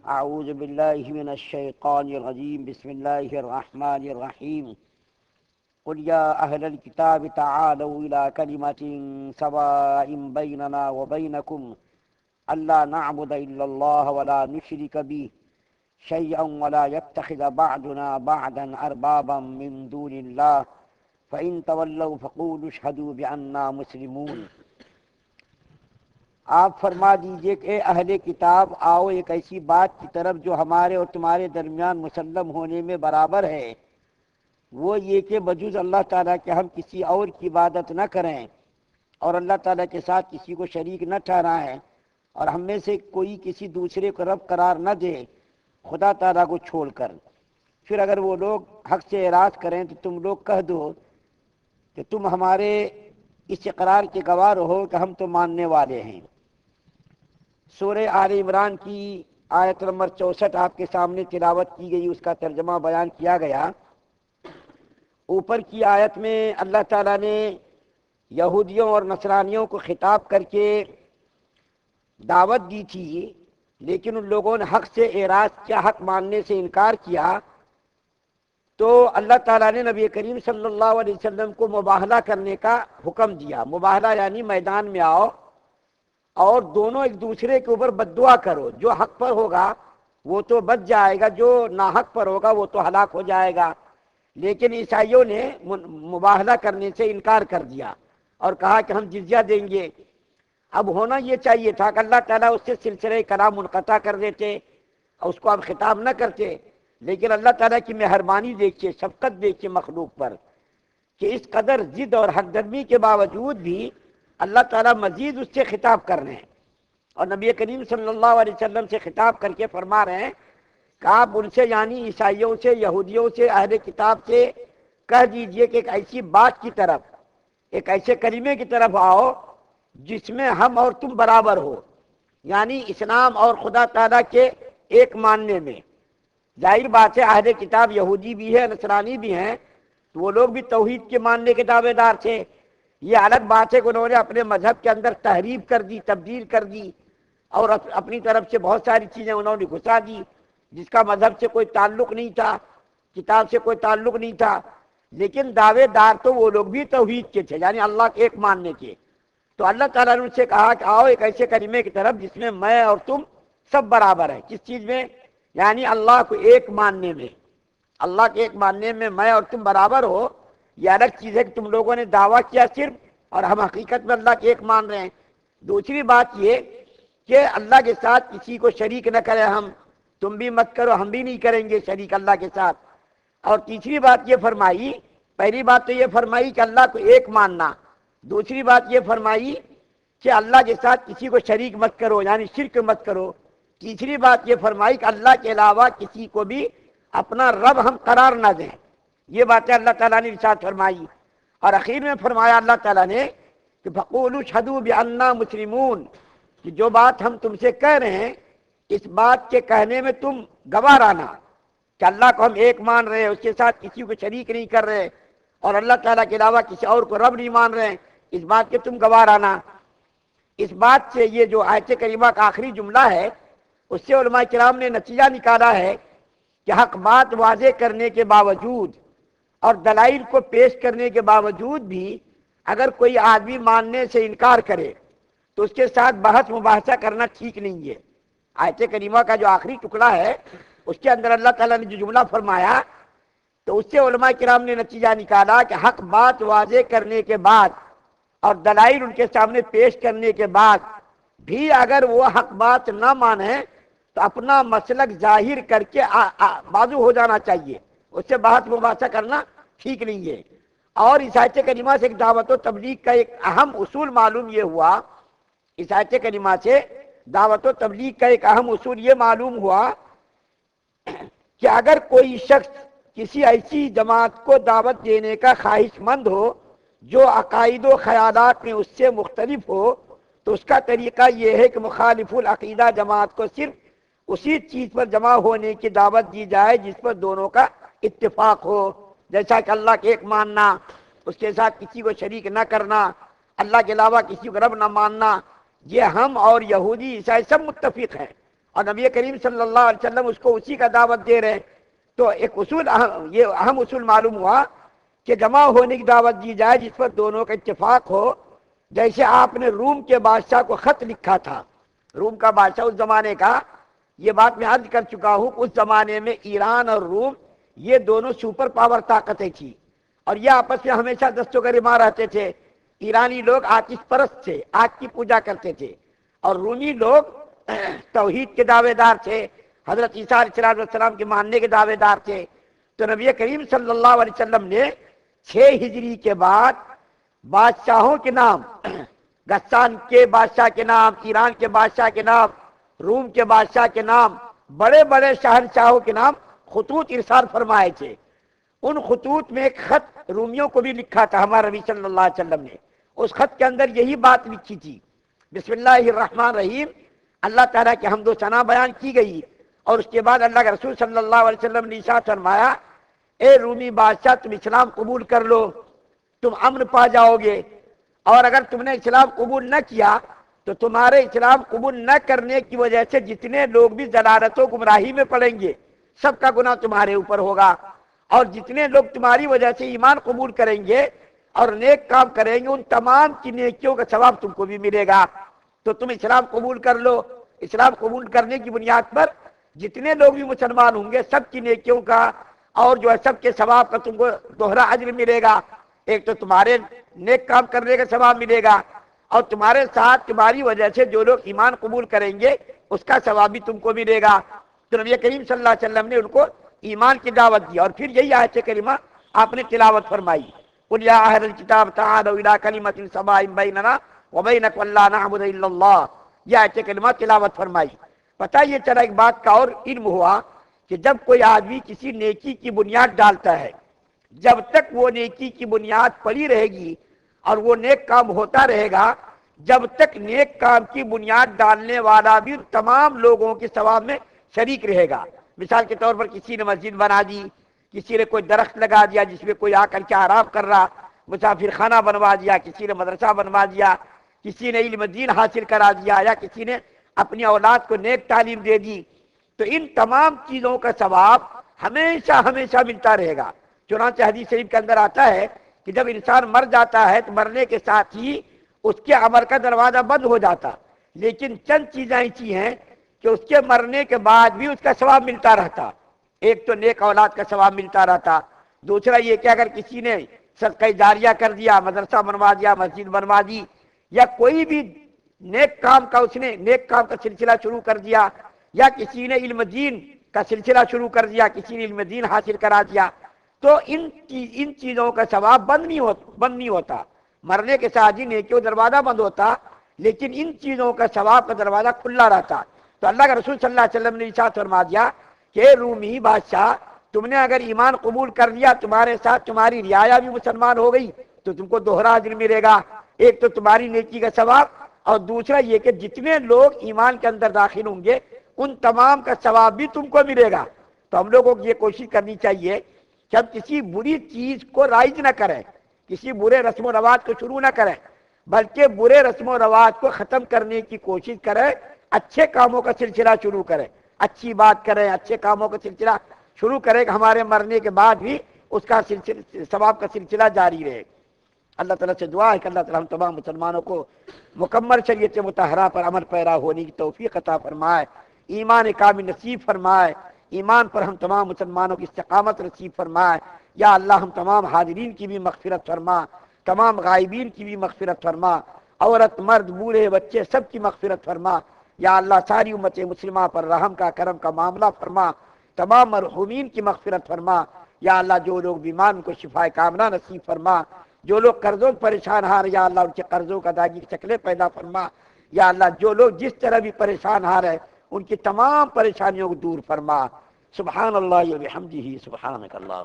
اعوذ باللہ من الشیطان الرجیم بسم اللہ الرحمن الرحیم قل یا اہل الکتاب تعالوا الى کلمة سواء بیننا وبینکم الا نعبد الا اللہ ولا نشرک به شیئا ولا يتخذ بعضنا بعضا اربابا من دون اللہ فإن تولوا فقولوا اشهدوا بأننا مسلمون۔ آپ فرما دیجئے کہ اے اہل کتاب، آؤ ایک ایسی بات کی طرف جو ہمارے اور تمہارے درمیان مسلم ہونے میں برابر ہے، وہ یہ کہ بجز اللہ تعالیٰ کے ہم کسی اور کی عبادت نہ کریں اور اللہ تعالیٰ کے ساتھ کسی کو شریک نہ ٹھہرائیں، اور ہم میں سے کوئی کسی دوسرے کو رب قرار نہ دے خدا تعالیٰ کو چھوڑ کر۔ پھر اگر وہ لوگ حق سے اعراض کریں تو تم لوگ کہہ دو کہ تم ہمارے اس اقرار کے گواہ رہو کہ ہم تو ماننے والے ہیں۔ سورہ آل عمران کی آیت نمبر 64 آپ کے سامنے تلاوت کی گئی، اس کا ترجمہ بیان کیا گیا۔ اوپر کی آیت میں اللہ تعالیٰ نے یہودیوں اور نصرانیوں کو خطاب کر کے دعوت دی تھی، لیکن ان لوگوں نے حق سے اعراض کیا، حق ماننے سے انکار کیا، تو اللہ تعالیٰ نے نبی کریم صلی اللہ علیہ وسلم کو مباہلہ کرنے کا حکم دیا۔ مباہلہ یعنی میدان میں آؤ اور دونوں ایک دوسرے کے اوپر بد دعا کرو، جو حق پر ہوگا وہ تو بچ جائے گا، جو ناحق پر ہوگا وہ تو ہلاک ہو جائے گا۔ لیکن عیسائیوں نے مباہلہ کرنے سے انکار کر دیا اور کہا کہ ہم جزیہ دیں گے۔ اب ہونا یہ چاہیے تھا کہ اللہ تعالیٰ اس سے سلسلہ کلام منقطع کر دیتے اور اس کو اب خطاب نہ کرتے، لیکن اللہ تعالیٰ کی مہربانی دیکھیے، شفقت دیکھیے مخلوق پر، کہ اس قدر ضد اور حق درمی کے باوجود بھی اللہ تعالیٰ مزید اس سے خطاب کر رہے ہیں، اور نبی کریم صلی اللہ علیہ وسلم سے خطاب کر کے فرما رہے ہیں کہ آپ ان سے یعنی عیسائیوں سے، یہودیوں سے، اہل کتاب سے کہہ دیجئے کہ ایک ایسی بات کی طرف، ایک ایسے کلمے کی طرف آؤ جس میں ہم اور تم برابر ہو، یعنی اسلام اور خدا تعالیٰ کے ایک ماننے میں۔ ظاہر بات ہے اہل کتاب یہودی بھی ہے، نصرانی بھی ہیں، تو وہ لوگ بھی توحید کے ماننے کے دعوے دار تھے۔ یہ الگ بات ہے کہ انہوں نے اپنے مذہب کے اندر تحریف کر دی، تبدیل کر دی، اور اپنی طرف سے بہت ساری چیزیں انہوں نے گھسا دی جس کا مذہب سے کوئی تعلق نہیں تھا، کتاب سے کوئی تعلق نہیں تھا، لیکن دعوے دار تو وہ لوگ بھی توحید کے تھے، یعنی اللہ کے ایک ماننے کے۔ تو اللہ تعالیٰ نے ان سے کہا کہ آؤ ایک ایسے کلمے کی طرف جس میں میں اور تم سب برابر ہیں۔ کس چیز میں؟ یعنی اللہ کو ایک ماننے میں، اللہ کے ایک ماننے میں میں اور تم برابر ہو۔ یہ الگ چیز ہے کہ تم لوگوں نے دعویٰ کیا صرف، اور ہم حقیقت میں اللہ کے ایک مان رہے ہیں۔ دوسری بات یہ کہ اللہ کے ساتھ کسی کو شریک نہ کریں، ہم تم بھی مت کرو، ہم بھی نہیں کریں گے شریک اللہ کے ساتھ۔ اور تیسری بات یہ فرمائی، پہلی بات تو یہ فرمائی کہ اللہ کو ایک ماننا، دوسری بات یہ فرمائی کہ اللہ کے ساتھ کسی کو شریک مت کرو، یعنی شرک مت کرو۔ تیسری بات یہ فرمائی کہ اللہ کے علاوہ کسی کو بھی اپنا رب ہم قرار نہ دیں۔ یہ باتیں اللہ تعالیٰ نے ارشاد فرمائی، اور اخیر میں فرمایا اللہ تعالیٰ نے کہ فَقُولُوا اشْهَدُوا بِأَنَّا مُسْلِمُونَ، کہ جو بات ہم تم سے کہہ رہے ہیں اس بات کے کہنے میں تم گواہ رہنا کہ اللہ کو ہم ایک مان رہے ہیں، اس کے ساتھ کسی کو شریک نہیں کر رہے، اور اللہ تعالیٰ کے علاوہ کسی اور کو رب نہیں مان رہے ہیں، اس بات کے تم گواہ رہنا۔ اس بات سے یہ جو آیت کریمہ کا آخری جملہ ہے، اس سے علماء کرام نے نتیجہ نکالا ہے کہ حق بات واضح کرنے کے باوجود اور دلائل کو پیش کرنے کے باوجود بھی اگر کوئی آدمی ماننے سے انکار کرے تو اس کے ساتھ بحث مباحثہ کرنا ٹھیک نہیں ہے۔ آیت کریمہ کا جو آخری ٹکڑا ہے اس کے اندر اللہ تعالیٰ نے جو جملہ فرمایا، تو اس سے علماء کرام نے نتیجہ نکالا کہ حق بات واضح کرنے کے بعد اور دلائل ان کے سامنے پیش کرنے کے بعد بھی اگر وہ حق بات نہ مانے تو اپنا مسلک ظاہر کر کے بازو ہو جانا چاہیے، اس سے بحث مباحثہ کرنا ٹھیک نہیں ہے۔ اور اس آیت کریمہ سے ایک دعوت و تبلیغ کا ایک اہم اصول معلوم یہ ہوا، اس آیت کریمہ سے دعوت و تبلیغ کا ایک اہم اصول یہ معلوم ہوا کہ اگر کوئی شخص کسی ایسی جماعت کو دعوت دینے کا خواہش مند ہو جو عقائد و خیالات میں اس سے مختلف ہو، تو اس کا طریقہ یہ ہے کہ مخالف العقیدہ جماعت کو صرف اسی چیز پر جمع ہونے کی دعوت دی جائے جس پر دونوں کا اتفاق ہو، جیسا کہ اللہ کے ایک ماننا، اس کے ساتھ کسی کو شریک نہ کرنا، اللہ کے علاوہ کسی کو رب نہ ماننا۔ یہ ہم اور یہودی عیسائی سب متفق ہیں، اور نبی کریم صلی اللہ علیہ وسلم اس کو اسی کا دعوت دے رہے ہیں. تو ایک اصول یہ اہم اصول معلوم ہوا کہ جمع ہونے کی دعوت دی جائے جس پر دونوں کا اتفاق ہو. جیسے آپ نے روم کے بادشاہ کو خط لکھا تھا، روم کا بادشاہ اس زمانے کا، یہ بات میں عرض کر چکا ہوں، اس زمانے میں ایران اور روم یہ دونوں سپر پاور طاقتیں تھیں، اور یہ آپس میں ہمیشہ دستوں کا رما رہتے تھے. ایرانی لوگ آتش پرست تھے، آگ کی پوجا کرتے تھے، اور رومی لوگ توحید کے دعوے دار تھے، حضرت عیسیٰ علیہ السلام کے ماننے کے دعوے دار تھے. تو نبی کریم صلی اللہ علیہ وسلم نے 6 ہجری کے بعد بادشاہوں کے نام، غسان کے بادشاہ کے نام، ایران کے بادشاہ کے نام، روم کے بادشاہ کے نام، بڑے بڑے شہنشاہوں کے نام خطوط ارسال فرمائے تھے. ان خطوط میں ایک خط رومیوں کو بھی لکھا تھا ہمارے نبی صلی اللہ علیہ وسلم نے. اس خط کے اندر یہی بات لکھی تھی، بسم اللہ الرحمن الرحیم، اللہ تعالیٰ کی حمد و ثنا بیان کی گئی. اور اس کے بعد اللہ کے رسول صلی اللہ علیہ وسلم نے ارشاد فرمایا، اے رومی بادشاہ تم اسلام قبول کر لو، تم امن پا جاؤ گے. اور اگر تم نے اسلام قبول نہ کیا تو تمہارے اسلام قبول نہ کرنے کی وجہ سے جتنے لوگ بھی ضلالت و گمراہی میں پڑیں گے سب کا گناہ تمہارے اوپر ہوگا. اور جتنے لوگ تمہاری وجہ سے ایمان قبول کریں گے اور نیک کام کریں گے ان تمام کی نیکیوں کا ثواب تم کو بھی ملے گا. تو تم اسلام قبول کر لو. اسلام قبول کرنے کی بنیاد پر جتنے لوگ بھی مسلمان ہوں گے سب کی نیکیوں کا اور جو ہے سب کے ثواب کا تم کو دوہرا اجر ملے گا. ایک تو تمہارے نیک کام کرنے کا ثواب ملے گا، اور تمہارے ساتھ تمہاری وجہ سے جو لوگ ایمان قبول کریں گے اس کا ثواب بھی تم کو ملے گا. تو نبی کریم صلی اللہ علیہ وسلم نے ان کو ایمان کی دعوت دی، اور پھر یہی آیت کریمہ آپ نے تلاوت فرمائی، قل یا اہل الکتاب تعالوا الی کلمۃ سواء بیننا وبینکم الا نعبد الا اللہ. یہ آیت کریمہ تلاوت فرمائی. پتہ یہ چلا ایک بات کا اور علم ہوا کہ جب کوئی آدمی کسی نیکی کی بنیاد ڈالتا ہے، جب تک وہ نیکی کی بنیاد پڑی رہے گی اور وہ نیک کام ہوتا رہے گا، جب تک نیک کام کی بنیاد ڈالنے والا بھی تمام لوگوں کے ثواب میں شریک رہے گا. مثال کے طور پر کسی نے مسجد بنا دی، کسی نے کوئی درخت لگا دیا جس میں کوئی آ کر کے آرام کر رہا، مسافر خانہ بنوا دیا، کسی نے مدرسہ بنوا دیا، کسی نے علم دین حاصل کرا دیا، یا کسی نے اپنی اولاد کو نیک تعلیم دے دی. تو ان تمام چیزوں کا ثواب ہمیشہ ہمیشہ ملتا رہے گا. چنانچہ حدیث شریف کے اندر آتا ہے کہ جب انسان مر جاتا ہے تو مرنے کے ساتھ ہی اس کے عمل کا دروازہ بند ہو جاتا، لیکن چند چیزیں ایسی ہیں کہ اس کے مرنے کے بعد بھی اس کا ثواب ملتا رہتا. ایک تو نیک اولاد کا ثواب ملتا رہتا، دوسرا یہ کہ اگر کسی نے صدقہ جاریہ کر دیا، مدرسہ بنوا دیا، مسجد بنوا دی، یا کوئی بھی نیک کام کا اس نے نیک کام کا سلسلہ شروع کر دیا، یا کسی نے علم دین کا سلسلہ شروع کر دیا، کسی نے علم دین حاصل کرا دیا، تو ان چیزوں کا ثواب بند نہیں ہوتا. مرنے کے ساتھ ہی نیکیوں دروازہ بند ہوتا، لیکن ان چیزوں کا ثواب کا دروازہ کھلا رہتا. تو اللہ کے رسول صلی اللہ علیہ وسلم نے ارشاد فرما دیا کہ رومی بادشاہ تم نے اگر ایمان قبول کر لیا، تمہارے ساتھ تمہاری رعایا بھی مسلمان ہو گئی تو تم کو دوہرا اجر ملے گا. ایک تو تمہاری نیکی کا ثواب، اور دوسرا یہ کہ جتنے لوگ ایمان کے اندر داخل ہوں گے ان تمام کا ثواب بھی تم کو ملے گا. تو ہم لوگوں کو یہ کوشش کرنی چاہیے کہ ہم کسی بری چیز کو رائج نہ کریں، کسی برے رسم و رواج کو شروع نہ کریں، بلکہ برے رسم و رواج کو ختم کرنے کی کوشش کریں، اچھے کاموں کا سلسلہ شروع کریں، اچھی بات کریں، اچھے کاموں کا سلسلہ شروع کریں کہ ہمارے مرنے کے بعد بھی اس کا ثواب کا سلسلہ جاری رہے. اللہ تعالیٰ سے دعا ہے کہ اللہ تعالیٰ ہم تمام مسلمانوں کو مکمل شریعت مطہرہ پر عمل پیرا ہونے کی توفیق عطا فرمائے، ایمان کامل نصیب فرمائے، ایمان پر ہم تمام مسلمانوں کی استقامت نصیب فرمائے. یا اللہ ہم تمام حاضرین کی بھی مغفرت فرما، تمام غائبین کی بھی مغفرت فرما، عورت مرد بوڑھے بچے سب کی مغفرت فرما. یا اللہ ساری امت مسلمہ پر رحم کا کرم کا معاملہ فرما، تمام مرحومین کی مغفرت فرما. یا اللہ جو لوگ بیمار ان کو شفا کاملہ نصیب فرما، جو لوگ قرضوں پریشان ہار یا اللہ ان کے قرضوں کا ادائیگی کی شکلیں پیدا فرما. یا اللہ جو لوگ جس طرح بھی پریشان ہار ہے ان کی تمام پریشانیوں کو دور فرما. سبحان اللہ و بحمدہ، سبحانک اللہ.